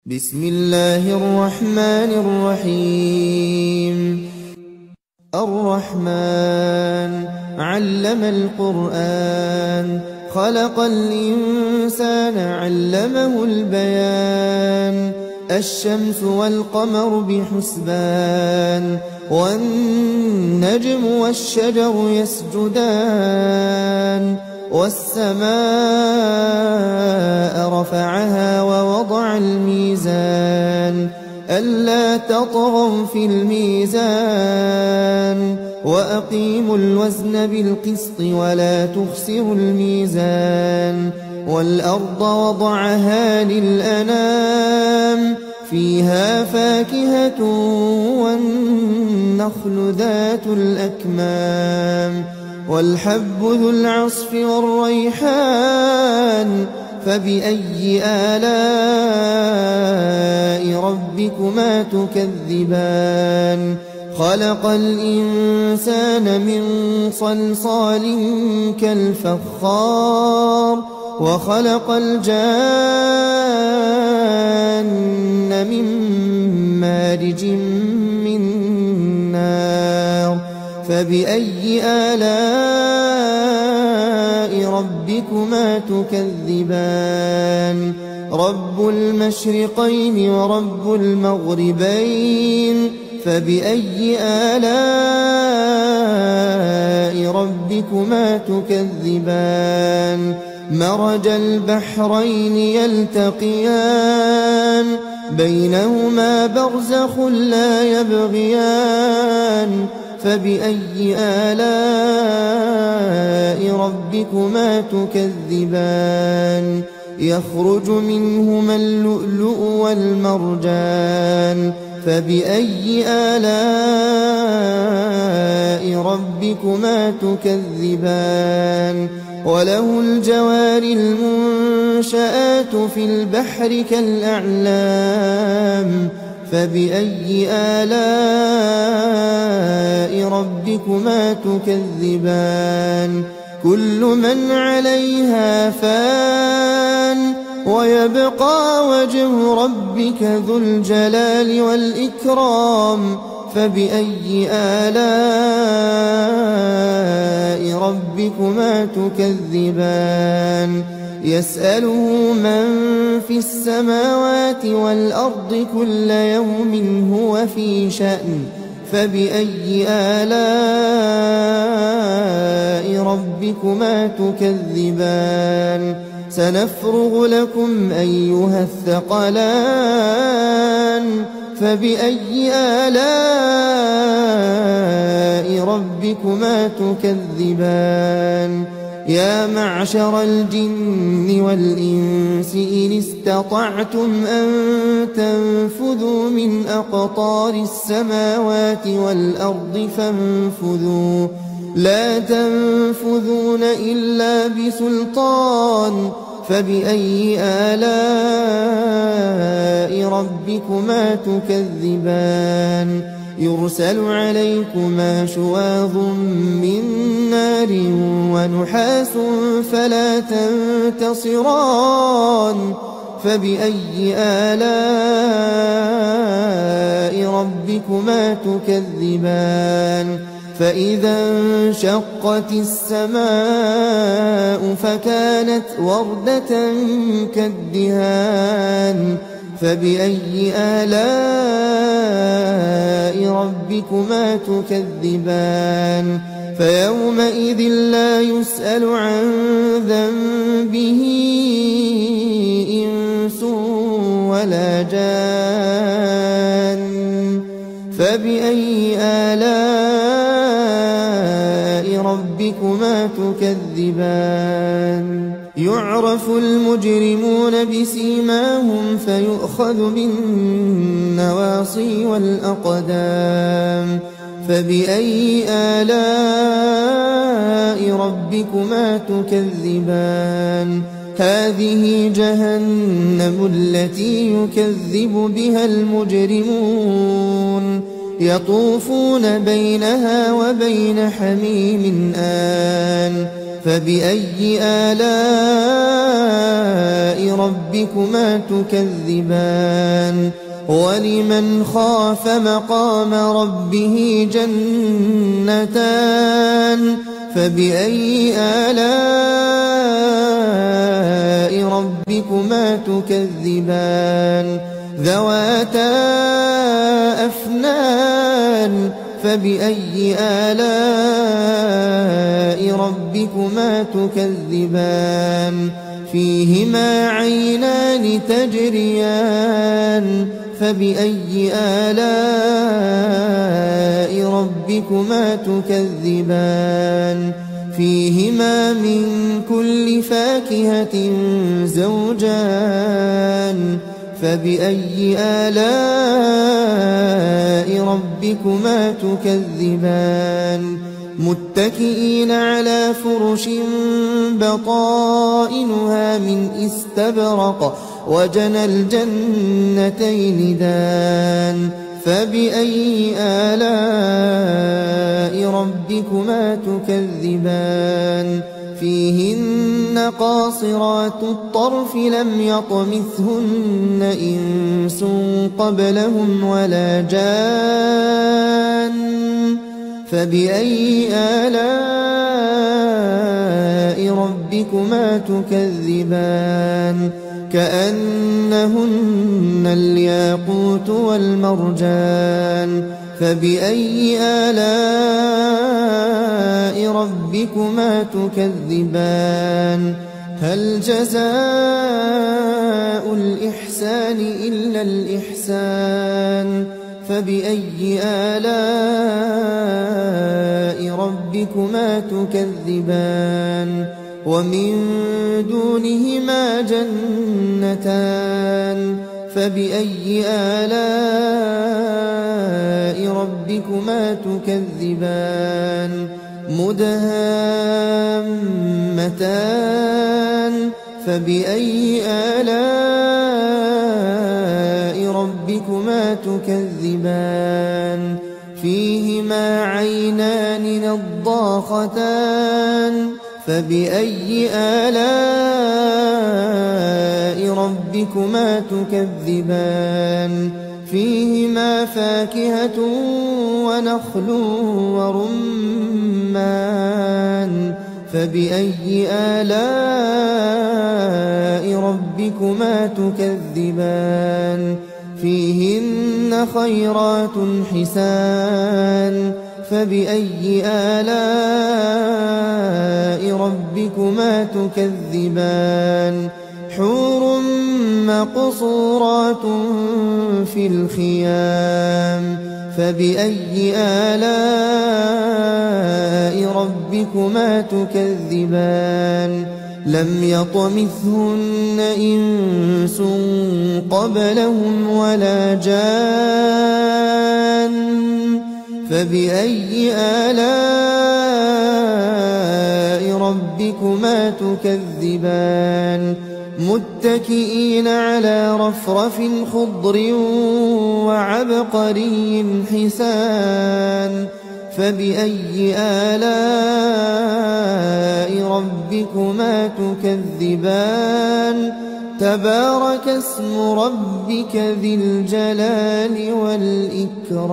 بسم الله الرحمن الرحيم. الرحمن علم القرآن، خلق الإنسان علمه البيان. الشمس والقمر بحسبان، والنجم والشجر يسجدان. والسماء رفعها ووضع الميزان، ألا تطغوا في الميزان. وأقيموا الوزن بالقسط ولا تخسروا الميزان. والأرض وضعها للأنام، فيها فاكهة والنخل ذات الأكمام. والحب ذو العصف والريحان، فبأي آلاء ربكما تكذبان. خلق الإنسان من صلصال كالفخار، وخلق الجان من مارج من نار. فبأي آلاء ربكما تكذبان. رب المشرقين ورب المغربين، فبأي آلاء ربكما تكذبان. مرج البحرين يلتقيان، بينهما برزخ لا يبغيان. فبأي آلاء ربكما تكذبان. يخرج منهما اللؤلؤ والمرجان، فبأي آلاء ربكما تكذبان. وله الجوار المنشآت في البحر كالأعلام، فبأي آلاء ربكما تكذبان. كل من عليها فان، ويبقى وجه ربك ذو الجلال والإكرام. فبأي آلاء ربكما تكذبان. يسأله من في السماوات والأرض كل يوم هو في شأن. فبأي آلاء ربكما تكذبان. سنفرغ لكم أيها الثقلان. فبأي آلاء ربكما تكذبان. يا معشر الجن والإنس إن استطعتم أن تنفذوا من أقطار السماوات والأرض فانفذوا، لا تنفذون إلا بسلطان. فبأي آلاء ربكما تكذبان. يرسل عليكما شواظ من نار ونحاس فلا تنتصران. فبأي آلاء ربكما تكذبان. فإذا انشقت السماء فكانت وردة كالدهان. فبأي آلاء ربكما تكذبان. فيومئذ لا يسأل عن ذنبه إنس ولا جان. فبأي آلاء ربكما تكذبان. يعرف المجرمون بسيماهم فيؤخذ بالنواصي والأقدام. فبأي آلاء ربكما تكذبان. هذه جهنم التي يكذب بها المجرمون، يطوفون بينها وبين حميم آن. فبأي آلاء ربكما تكذبان ولمن خاف مقام ربه جنتان فبأي آلاء ربكما تكذبان ذواتا أفنان فبأي آلاء ربكما تكذبان فيهما عينان تجريان فبأي آلاء ربكما تكذبان فيهما من كل فاكهة زوجان فبأي آلاء ربكما تكذبان متكئين على فرش بطائنها من استبرق وجنى الجنتين دان فبأي آلاء ربكما تكذبان فيهن قاصرات الطرف لم يطمثهن إنس قبلهم ولا جان فبأي آلاء ربكما تكذبان كأنهن الياقوت والمرجان فبأي آلاء ربكما تكذبان هل جزاء الإحسان إلا الإحسان فبأي آلاء ربكما تكذبان ومن دونهما جنتان فبأي آلاء ربكما تكذبان مدهامتان فبأي آلاء ربكما تكذبان فيهما عينان نضاختان فبأي آلاء ربكما تكذبان فيهما فاكهة ونخل ورمان فبأي آلاء ربكما تكذبان فيهن خيرات حسان فبأي آلاء ربكما تكذبان حور مقصورات في الخيام فبأي آلاء ربكما تكذبان لم يطمثهن إنس قبلهم ولا جان فبأي آلاء ربكما تكذبان متكئين على رفرف خضر وعبقري حسان فبأي آلاء ربكما تكذبان تبارك اسم ربك ذي الجلال والإكرام